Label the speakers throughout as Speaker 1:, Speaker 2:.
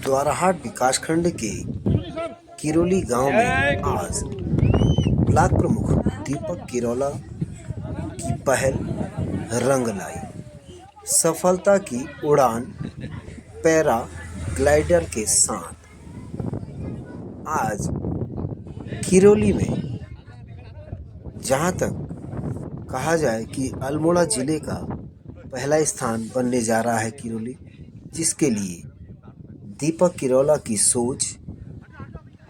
Speaker 1: द्वाराहाट विकासखंड के किरोली गांव में आज ब्लॉक प्रमुख दीपक किरोला की पहल रंग लाई। सफलता की उड़ान पैरा ग्लाइडर के साथ आज किरोली में, जहां तक कहा जाए कि अल्मोड़ा जिले का पहला स्थान बनने जा रहा है किरोली, जिसके लिए दीपक किरोला की सोच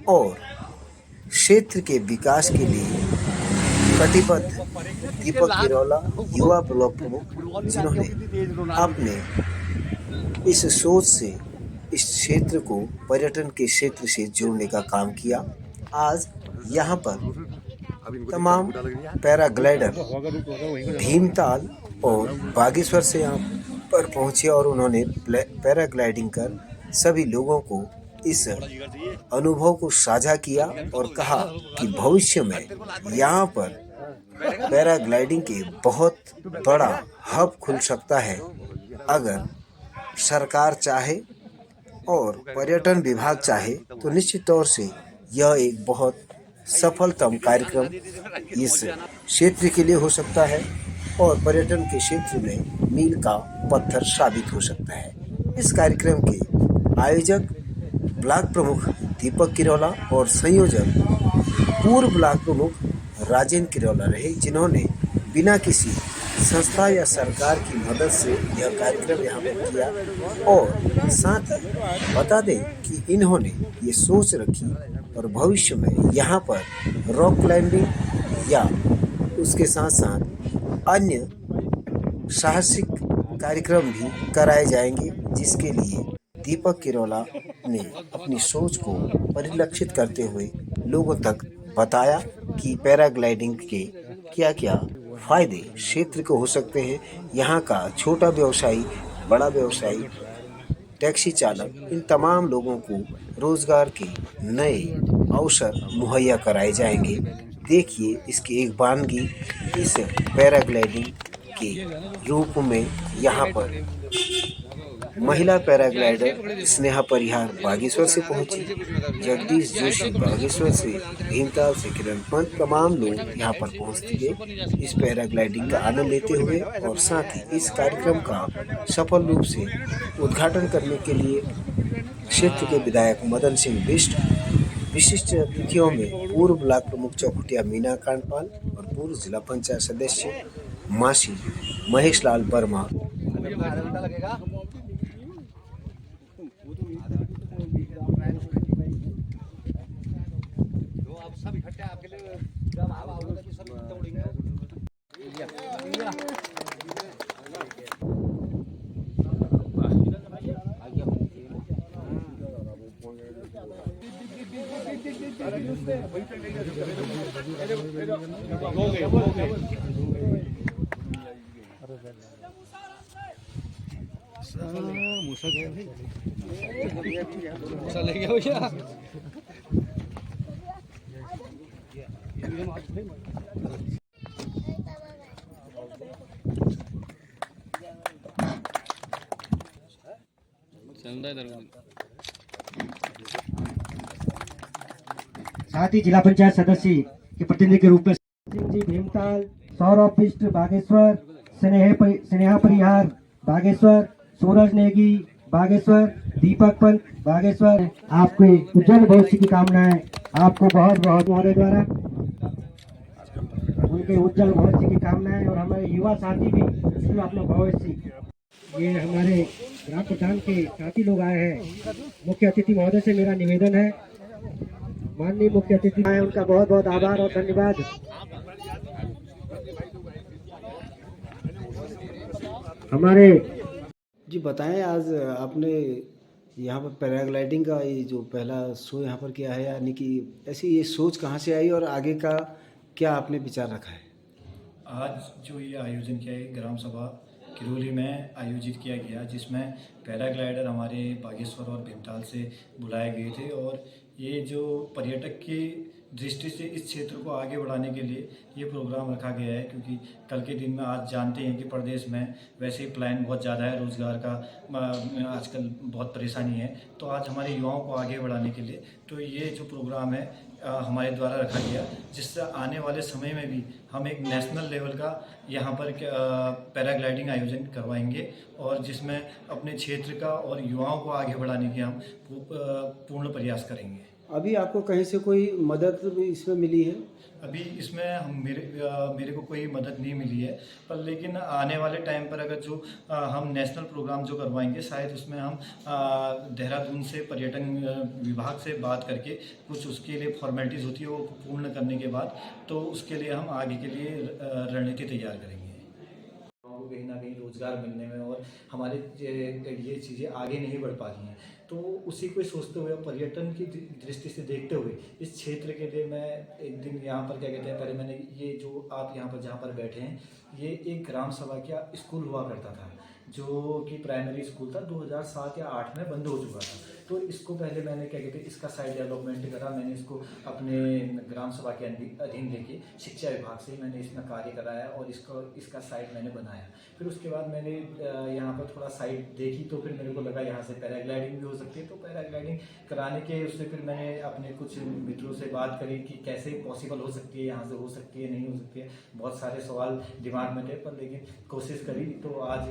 Speaker 1: और क्षेत्र के विकास के लिए कटिबद्ध दीपक किरोला युवा ब्लॉक प्रमुख, जिन्होंने अपने इस सोच से इस क्षेत्र को पर्यटन के क्षेत्र से जोड़ने का काम किया। आज यहाँ पर तमाम पैराग्लाइडर भीमताल और बागेश्वर से यहाँ पर पहुँचे और उन्होंने पैराग्लाइडिंग कर सभी लोगों को इस अनुभव को साझा किया और कहा कि भविष्य में यहाँ पर पैराग्लाइडिंग के बहुत बड़ा हब खुल सकता है, अगर सरकार चाहे और पर्यटन विभाग चाहे तो निश्चित तौर से यह एक बहुत सफलतम कार्यक्रम इस क्षेत्र के लिए हो सकता है और पर्यटन के क्षेत्र में मील का पत्थर साबित हो सकता है। इस कार्यक्रम के आयोजक ब्लॉक प्रमुख दीपक किरोला और संयोजक पूर्व ब्लॉक प्रमुख राजेंद्र किरोला रहे, जिन्होंने बिना किसी संस्था या सरकार की मदद से यह कार्यक्रम यहाँ पर किया। और साथ ही बता दें कि इन्होंने ये सोच रखी और भविष्य में यहाँ पर रॉक क्लाइंबिंग या उसके साथ साथ अन्य साहसिक कार्यक्रम भी कराए जाएंगे, जिसके लिए दीपक किरोला ने अपनी सोच को परिलक्षित करते हुए लोगों तक बताया कि पैराग्लाइडिंग के क्या क्या फायदे क्षेत्र को हो सकते हैं। यहाँ का छोटा व्यवसायी, बड़ा व्यवसायी, टैक्सी चालक, इन तमाम लोगों को रोजगार के नए अवसर मुहैया कराए जाएंगे। देखिए इसकी एक वानगी इस पैराग्लाइडिंग के रूप में यहाँ पर महिला पैराग्लाइडर स्नेहा परिहार बागेश्वर से पहुंची, जगदीश जोशी बागेश्वर से, भीमताल से किरण पंत, तमाम लोग यहाँ पर पहुंचते गए इस पैराग्लाइडिंग का आनंद लेते हुए। और साथ ही इस कार्यक्रम का सफल रूप से उद्घाटन करने के लिए क्षेत्र के विधायक मदन सिंह बिष्ट, विशिष्ट अतिथियों में पूर्व ब्लॉक प्रमुख चौखुटिया मीना कांडपाल और पूर्व जिला पंचायत सदस्य मासी महेश लाल वर्मा।
Speaker 2: मूसा ले गया भैया।
Speaker 3: साथ ही जिला पंचायत सदस्य के प्रतिनिधि के रूप में सिंह जी भीमताल, सौरभ बिष्ट बागेश्वर, स्नेहा परिहार बागेश्वर, सूरज नेगी बागेश्वर, दीपक पंत बागेश्वर। आपके उज्जवल भविष्य की कामनाएं आपको बहुत बहुत हमारे द्वारा उनके उज्जवल भविष्य की कामनाएं और हमारे युवा साथी भी इसमें अपना भविष्य। ये हमारे ग्राम प्रधान के साथी लोग आए हैं। मुख्य अतिथि महोदय से मेरा निवेदन है, माननीय मुख्य अतिथि आए, उनका बहुत बहुत आभार और धन्यवाद। हमारे
Speaker 1: जी बताएं, आज आपने यहाँ पर पैराग्लाइडिंग का ये जो पहला शो यहाँ पर किया है, यानी कि ऐसी ये सोच कहाँ से आई और आगे का क्या आपने विचार रखा है?
Speaker 4: आज जो ये आयोजन किया है ग्राम सभा किरोली में आयोजित किया गया, जिसमें पैराग्लाइडर हमारे बागेश्वर और भीमताल से बुलाए गए थे और ये जो पर्यटक के दृष्टि से इस क्षेत्र को आगे बढ़ाने के लिए ये प्रोग्राम रखा गया है, क्योंकि कल के दिन में आज जानते हैं कि प्रदेश में वैसे ही प्लान बहुत ज़्यादा है, रोज़गार का आजकल बहुत परेशानी है। तो आज हमारे युवाओं को आगे बढ़ाने के लिए तो ये जो प्रोग्राम है हमारे द्वारा रखा गया, जिससे आने वाले समय में भी हम एक नेशनल लेवल का यहाँ पर पैराग्लाइडिंग आयोजन करवाएंगे, और जिसमें अपने क्षेत्र का और युवाओं को आगे बढ़ाने की हम पूर्ण प्रयास करेंगे।
Speaker 2: अभी आपको कहीं से कोई मदद इसमें मिली है?
Speaker 4: अभी इसमें मेरे को कोई मदद नहीं मिली है, पर लेकिन आने वाले टाइम पर अगर जो हम नेशनल प्रोग्राम जो करवाएंगे, शायद उसमें हम देहरादून से पर्यटन विभाग से बात करके कुछ उसके लिए फॉर्मेलिटीज़ होती है वो पूर्ण करने के बाद तो उसके लिए हम आगे के लिए रणनीति तैयार करेंगे। को कहीं ना कहीं रोजगार मिलने में और हमारे ये चीज़ें आगे नहीं बढ़ पा रही हैं, तो उसी को सोचते हुए पर्यटन की दृष्टि से देखते हुए इस क्षेत्र के लिए मैं एक दिन यहाँ पर क्या कहते हैं, पहले मैंने ये जो आप यहाँ पर जहाँ पर बैठे हैं ये एक ग्राम सभा का स्कूल हुआ करता था, जो कि प्राइमरी स्कूल था, 2007 या 8 में बंद हो चुका था। तो इसको पहले मैंने क्या कहते हैं इसका साइड डेवलपमेंट करा, मैंने इसको अपने ग्राम सभा के अधीन लेके शिक्षा विभाग से मैंने इसमें कार्य कराया और इसका साइड मैंने बनाया। फिर उसके बाद मैंने यहाँ पर थोड़ा साइड देखी तो फिर मेरे को लगा यहाँ से पैराग्लाइडिंग भी हो सकती है, तो पैराग्लाइडिंग कराने के उससे फिर मैंने अपने कुछ मित्रों से बात करी कि कैसे पॉसिबल हो सकती है, यहाँ से हो सकती है, नहीं हो सकती है, बहुत सारे सवाल दिमाग में थे, पर लेकिन कोशिश करी। तो आज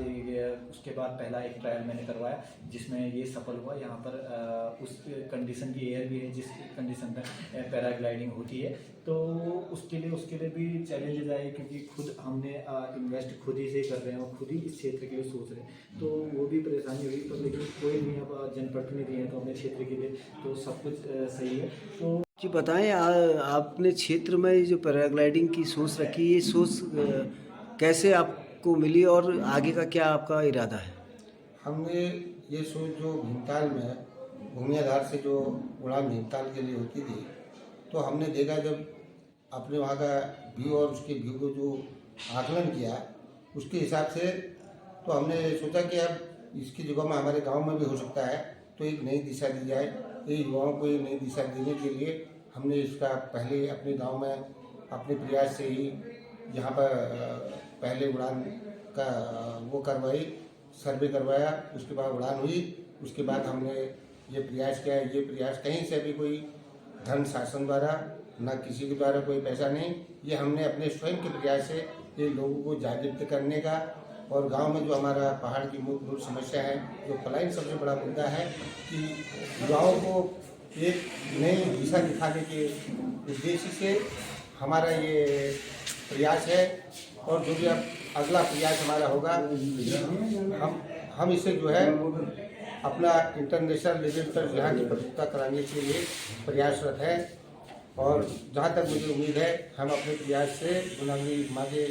Speaker 4: उसके बाद पहला एक ट्रायल मैंने करवाया जिसमें ये सफल हुआ। यहाँ पर उस कंडीशन की एयर भी है जिस कंडीशन में पैराग्लाइडिंग होती है, तो उसके लिए भी चैलेंजेस आए, क्योंकि खुद हमने इन्वेस्ट खुद ही से कर रहे हैं और खुद ही इस क्षेत्र के लिए सोच रहे हैं, तो वो भी परेशानी हुई। पर लेकिन कोई नहीं, अब जनप्रतिनिधि हैं तो अपने क्षेत्र के लिए तो सब कुछ सही है। तो
Speaker 2: जी बताएं, आपने क्षेत्र में जो पैराग्लाइडिंग की सोच रखी, ये सोच कैसे आपको मिली और आगे का क्या आपका इरादा है?
Speaker 5: हमने ये सोच जो भीमताल में भूमि आधार से जो उड़ान भीमताल के लिए होती थी, तो हमने देखा जब अपने वहाँ का व्यू और उसके व्यू को जो आकलन किया उसके हिसाब से, तो हमने सोचा कि अब इसकी जगह में हमारे गांव में भी हो सकता है, तो एक नई दिशा दी जाए। तो युवाओं को एक नई दिशा देने के लिए हमने इसका पहले अपने गांव में अपने प्रयास से ही यहाँ पर पहले उड़ान का वो करवाई, सर्वे करवाया, उसके बाद उड़ान हुई। उसके बाद हमने ये प्रयास किया। ये प्रयास कहीं से भी कोई धन शासन द्वारा न किसी के द्वारा कोई पैसा नहीं, ये हमने अपने स्वयं के प्रयास से ये लोगों को जागृत करने का, और गांव में जो हमारा पहाड़ की मूल समस्या है, जो पलायन सबसे बड़ा मुद्दा है, कि युवाओं को एक नई दिशा दिखाने के उद्देश्य से हमारा ये प्रयास है। और जो भी अब अगला प्रयास हमारा होगा, हम इसे जो है अपना इंटरनेशनल लेवल पर यहाँ की प्रतियोगिता कराने के लिए प्रयासरत है। और जहाँ तक मुझे उम्मीद है हम अपने प्रयास से हमारे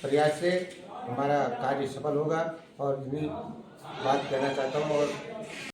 Speaker 5: प्रयास से हमारा कार्य सफल होगा। और इन्हीं बात कहना चाहता हूँ। और